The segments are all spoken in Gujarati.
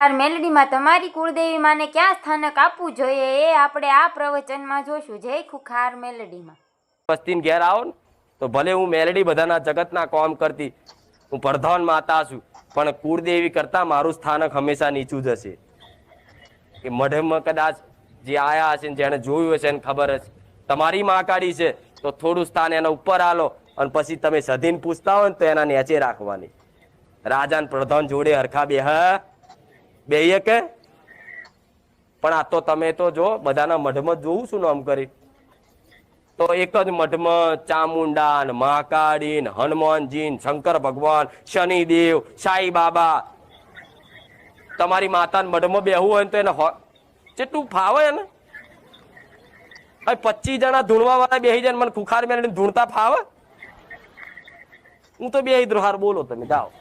મેલડીમાં તમારી કુળદેવી માને ક્યાં સ્થાનક આપવું જોઈએ એ આપણે આ પ્રવચનમાં જોશું. જય ખુખાર મેલડીમાં. વસ્તીને ઘેર આવો ને તો ભલે હું મેલડી બધાના જગતના કામ કરતી, હું પ્રધાન માતા છું, પણ કુળદેવી કરતા મારું સ્થાનક હંમેશા નીચું જ હશે. કે મઢમાં કદાચ જે આયા હશે ને જેને જોયું હશે એને ખબર હશે તમારી મહાકાળી છે તો થોડું સ્થાન એના ઉપર આલો, અને પછી તમે સધીને પૂછતા હોય ને તો એના નીચે રાખવાની. રાજા પ્રધાન જોડે હરખા બેહીએ કે? પણ આ તો તમે તો જો બધાના મઢમાં જોવું છું ને આમ કરી તો એક જ મઠમાં ચામુંડા ને મહાકાળી ને હનુમાનજી ને શંકર ભગવાન, શનિદેવ, સાઈ બાબા, તમારી માતાને મઢમાં બેહવું હોય તો એને જેટલું ફાવે ને 25 જણા ધૂણવા વાળા બેહી જાય મને ખુખાર મેળવીને ધૂણતા ફાવે? હું તો બે દ્રોહાર બોલો તમે જાઓ.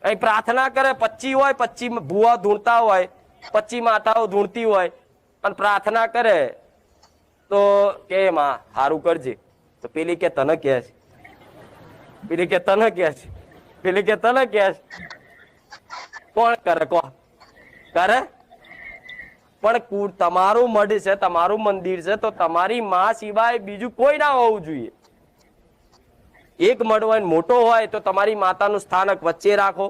અહીં પ્રાર્થના કરે 25 હોય, 25 ભુવા ધૂણતા હોય, 25 માતાઓ ધૂણતી હોય અને પ્રાર્થના કરે તો કે માં સારું કરજે, તો પેલી કે તને કે છે, પેલી કે તને કે છે, પેલી કે તને કે છે. કોણ કરે? કોણ કરે? પણ તમારું મઢ છે, તમારું મંદિર છે, તો તમારી માં સિવાય બીજું કોઈ ના હોવું જોઈએ. એક મઢ હોય મોટો હોય તો તમારી માતાનું સ્થાનક વચ્ચે રાખો,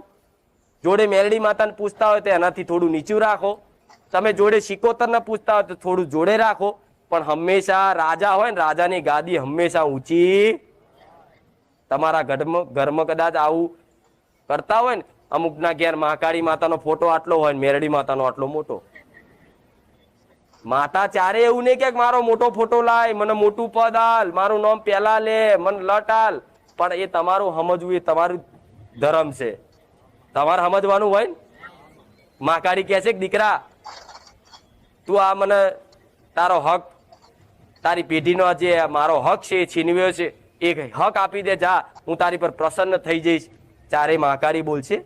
જોડે મેલડી માતાને પૂછતા હોય તો એનાથી થોડું નીચું રાખો, તમે જોડે શિકોતરને પૂછતા હોય તો થોડું જોડે રાખો, પણ હંમેશા રાજા હોય ને રાજાની ગાદી હંમેશા ઊંચી. તમારા ઘરમાં કદાચ આવું કરતા હોય ને, અમુકના ઘેર મહાકાળી માતાનો ફોટો આટલો હોય ને મેરડી માતાનો આટલો મોટો. માતા ચારે એવું નહીં કે મારો મોટો ફોટો લાય, મને મોટું પદ હાલ, મારું નામ પેલા લે, મને લટ હાલ. પણ એ તમારું સમજવું, એ તમારું ધર્મ છે, તમારે સમજવાનું હોય ને. મહાકાળી કહે છે કે દીકરા તું આ મને તારો હક, તારી પેઢીનો જે મારો હક છે એ છીનવ્યો છે, એ હક આપી દે જા, હું તારી પર પ્રસન્ન થઈ જઈશ. ચારે મહાકાળી બોલશે?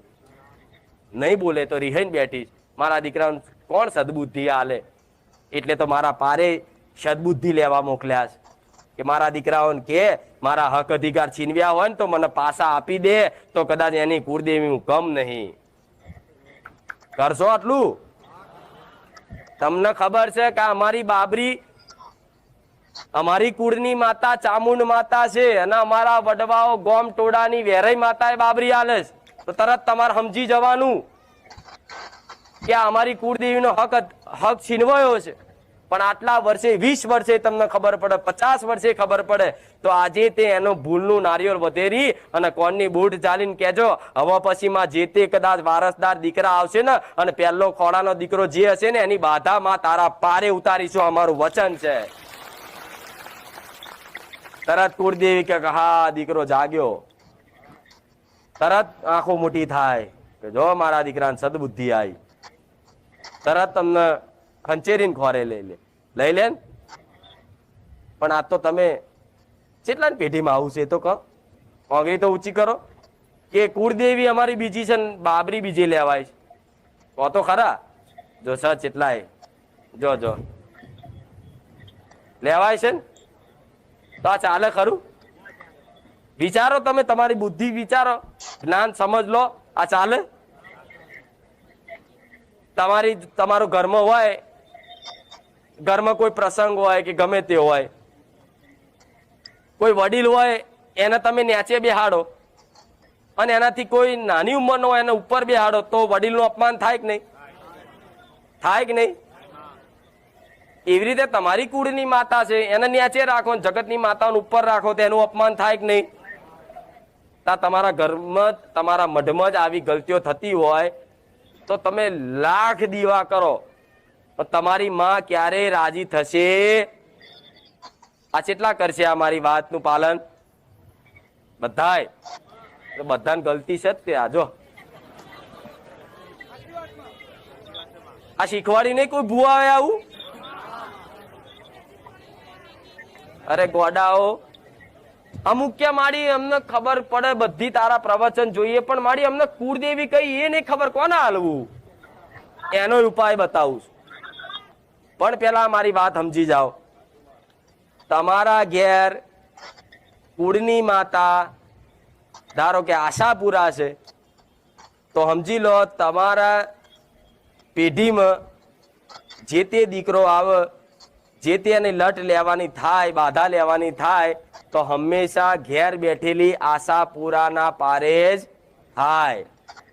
નહીં બોલે તો રિહાઈને બેઠીશ. મારા દીકરાને કોણ સદબુદ્ધિ આલે? એટલે તો મારા પારે સદબુદ્ધિ લેવા મોકલ્યા છે કે મારા દીકરાઓને કે મારા હક અધિકાર છીનવ્યા હોય ને તો મને પાછા આપી દે, તો કદાચ એની કુળદેવી હું કમ નહીં. કરશો આટલું? તમને ખબર છે કે અમારી બાબરી અમારી કુળની માતા ચામુંડ માતા છે, અને અમારા વડવાઓ ગોમ ટોળાની વેરાઈ માતા એ બાબરી આલે છે. તો તરત તમારે સમજી જવાનું કે અમારી કુળદેવીનો હક છીનવાયો છે. પણ આટલા વર્ષે, 20 વર્ષે તમને ખબર પડે, 50 વર્ષે ખબર પડે, તો આજે તે એનો ભૂલનું નારિયેળ વધેરી અને કોણની બૂટ ચાલીને કહેજો હવે પછીમાં જે તે કદાચ વારસદાર દીકરા આવશે ને, અને પહેલો ખોડાનો દીકરો જે હશે ને એની બાધામાં તારા પારે ઉતારીશું, અમારું વચન છે. તરત કુળદેવી કે હા દીકરો જાગ્યો, તરત આંખો મોટી થાય કે જો મારા દીકરાને સદબુદ્ધિ આવી. તરત તમને ખંચેરીને ખોરે લઈ લે. પણ આ તો તમે કેટલાની પેઢીમાં આવું છે તો કહો, કોંગરી તો ઊંચી કરો કે કુળદેવી અમારી બીજી છે ને બાબરી બીજી લેવાય છે. કહો તો ખરા. જો સચ એટલાય જો લેવાય છે ને તો આ ચાલે ખરું? વિચારો તમે, તમારી બુદ્ધિ વિચારો, જ્ઞાન સમજ લો, આ ચાલે? તમારું ઘરમાં હોય, ઘરમાં કોઈ પ્રસંગ હોય કે ગમે તે હોય, કોઈ વડીલ હોય એને તમે નીચે બેહાડો અને એનાથી કોઈ નાની ઉંમરનો હોય એને ઉપર બેહાડો, તો વડીલનું અપમાન થાય કે નહીં? થાય કે નહીં? એવી રીતે તમારી કુળની માતા છે એને નીચે રાખો, જગતની માતાને ઉપર રાખો તો એનું અપમાન થાય કે નહીં? તમારા ઘરમાં, તમારા મઢમાં જ આવી ગલતીઓ થતી હોય તો તમે લાખ દીવા કરો, પણ તમારી માં ક્યારે રાજી થશે? આ કેટલા કરશે આ મારી વાતનું પાલન? બધાય. બધાને ગલતી છે જ તે. આ જો આ શીખવાડી નહીં કોઈ ભૂવા આવે આવું? અરે ગોડાઓ, અમુક ક્યાં માડી અમને ખબર પડે બધી તારા પ્રવચન જોઈએ, પણ માડી અમને કુળદેવી કઈ એ નહીં ખબર, કોને હાલવું? એનો ઉપાય બતાવું છું. પણ પેલા મારી વાત સમજી જાઓ. તમારા ઘેર કુળની માતા ધારો કે આશાપુરા છે, તો સમજી લો તમારા પેઢીમાં જે તે દીકરો આવે, જે તેને લટ લેવાની થાય, બાધા લેવાની થાય, તો હંમેશા ઘેર બેઠેલી આશાપુરાના પારે જ થાય.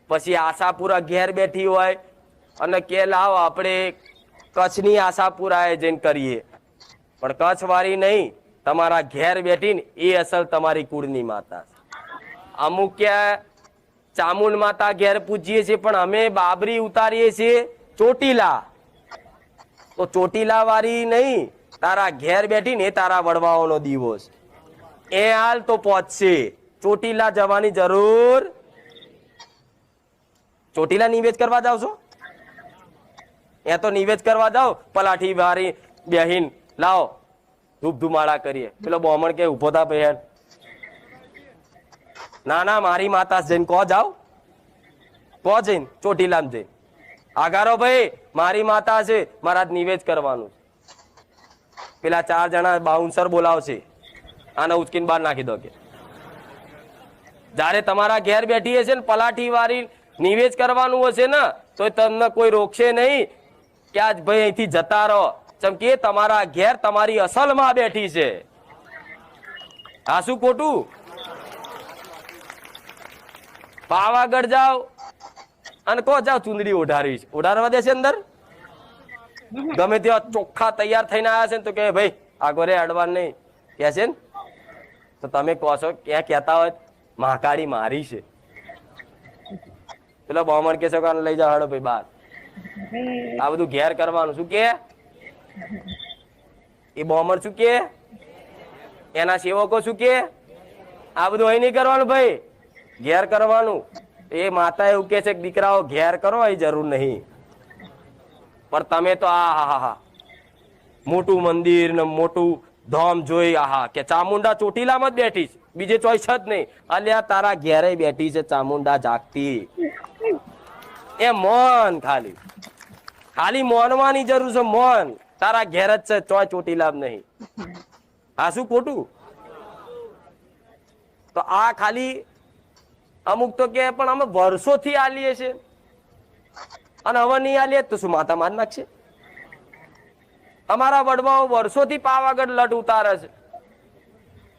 પછી આશાપુરા ઘેર બેઠી હોય અને કે લાવ આપણે કચ્છની આશાપુરાએ જઈને કરીએ, પણ કચ્છ વાળી નહીં, તમારા ઘેર બેઠીને એ અસલ તમારી કુળની માતા. અમુક ક્યાં ચામુંડ માતા ઘેર પૂજીએ છીએ, પણ અમે બાબરી ઉતારીએ છીએ ચોટીલા. તો ચોટીલા વાળી નહીં, તારા ઘેર બેઠી ને તારા વડવાઓનો દિવસ એ હાલ તો પહોંચશે. ચોટીલા જવાની જરૂર. ચોટીલા નિવેદ કરવા જાવ છો? એ તો નિવેદ કરવા જાવ, પલાઠી વારી બેહીન લાવો ધૂપ ધુમાડા કરીએ. પેલો બ્રાહ્મણ કે ઉભો થા બહેન, ના ના મારી માતા જઈને કહો જાવ, કહો જઈને ચોટીલામાં જઈને આગારો ભાઈ મારી માતા છે, મારા નિવેદ કરવાનું. પેલા 4 જણા બાઉન્સર બોલાવશે, આને ઉચકીને બહાર નાખી દો. કે જયારે તમારા ઘેર બેઠી હશે ને પલાઠી વાળી નિવેદ કરવાનું હશે ને, તો તમને કોઈ રોકશે નહીં કે આજ ભાઈ અહીંથી જતા રહો. ચમ કે તમારા ઘેર તમારી અસલ માં બેઠી છે. આ શું ખોટું? પાવાગઢ જાઓ અને કહો જાઓ ચુંદડી ઓઢારીશ, ઓઢારવા દેશે અંદર? ગમે ત્યાં ચોખ્ખા તૈયાર થઈને આવ્યા છે ને તો કે ભાઈ આગો રે અડવા નહીં કે છે ને, તો તમે કહો છો ક્યાં કહેતા હોય મહાકાળી મારી છે. પેલો બ્રાહ્મણ કે છે લઈ જાઓ હડો ભાઈ બહાર. આ બધું ઘેર કરવાનું. શું કે એ બ્રાહ્મણ શું કે, એના સેવકો શું કે, આ બધું અહીં નહીં કરવાનું ભાઈ, ઘેર કરવાનું. એ માતા એવું કે છે કે દીકરાઓ ઘેર કરો, એ જરૂર નહીં. પણ તમે તો આ મોટું મંદિર ને મોટું ધામ જોઈ કે ચામુંડા ચોટીલામાં જ બેઠી છે, બીજે ચોઈસ જ નહીં. અલ્યા તારા ઘેરે બેઠી છે ચામુંડા જાગતી. એ મોન ખાલી ખાલી મોનવાની જરૂર છે. મોન તારા ઘેર જ છે, ચોય ચોટીલા નહીં. આ શું ખોટું? તો આ ખાલી અમુક તો કે પણ અમે વર્ષોથી આલીએ છે અને હવે નહીં આલીએ તો શું માતા માર નાખશે? અમારા વડવાઓ વર્ષોથી પાવાગઢ લટ ઉતારે છે,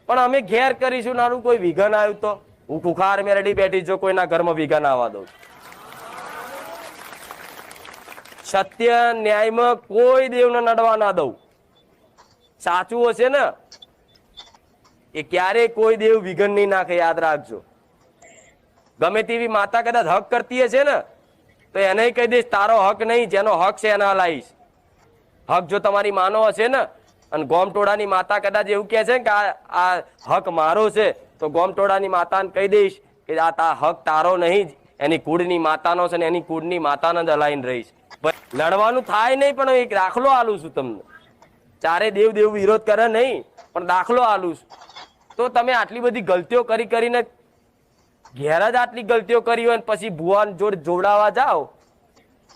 પણ અમે ઘેર કરીશું. નાનું કોઈ વિઘન આવ્યું તો હું ખુખાર મેરડી બેઠી જો કોઈના ઘરમાં વિઘન આવવા દઉં. સત્ય ન્યાયમાં કોઈ દેવને નડવા ના દઉં. સાચું હશે ને એ ક્યારે કોઈ દેવ વિઘન નહીં નાખે, યાદ રાખજો. ગમે તેવી માતા કદાચ હક કરતી હશે ને તો એને કહી દઈશ તારો હક નહીં, જેનો હક છે એના લાવીશ. હક જો તમારી માનો હશે ને અને ગોમટોળાની માતા કદાચ એવું કહે છે કે આ હક મારો છે, તો ગોમટોળાની માતાને કહી દઈશ કે આ હક તારો નહીં, એની કુળની માતાનો છે ને એની કુળની માતાને જ હલાઈને રહીશ. લડવાનું થાય નહીં, પણ એક દાખલો આલું છું તમને. ચારે દેવ દેવ વિરોધ કરે નહીં, પણ દાખલો આલું છું. તો તમે આટલી બધી ગલતીઓ કરીને ઘેર જ આટલી ગલતીઓ કરી હોય પછી ભુવા જોડે જોડાવા જાઓ,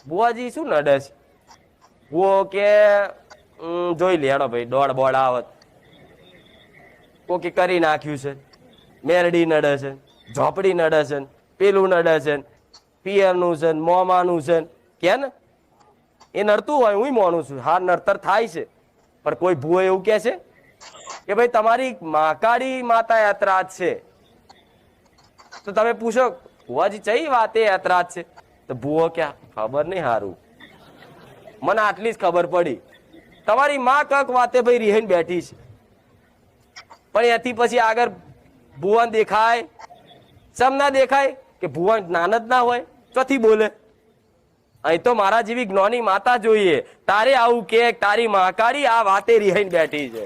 ભુવાજી શું નડે છે? ભુવો કે જોઈ લે હેડો ભાઈ દોડ બોડ આવત, કોકે કરી નાખ્યું છે, મેરડી નડે છે, ઝોપડી નડે છે, પેલું નડે છે, પિયરનું છે, મોમાનું છે, કે ને એ નડતું હોય, હું માનું છું. હા નડતર થાય છે, પણ કોઈ ભુવો એવું કે છે કે ભાઈ તમારી મહાકાળી માતા યાત્રા છે, તો તમે પૂછો ભુવાજી ચઈ વાતે યાત્રા છે? તો ભુવો ક્યાં ખબર નહીં, હારું મને આટલી જ ખબર પડી, તમારી માં કક વાતે ભાઈ રીહીને બેઠી છે. પણ એથી પછી આગળ ભુવન દેખાય સમ ના દેખાય કે ભુવન જ્ઞાન જ ના હોય, ચોથી બોલે. અહીં તો મારા જેવી જ્ઞાની માતા જોઈએ. તારે આવું કે તારી મહાકાળી આ વાતે રીહીને બેઠી છે.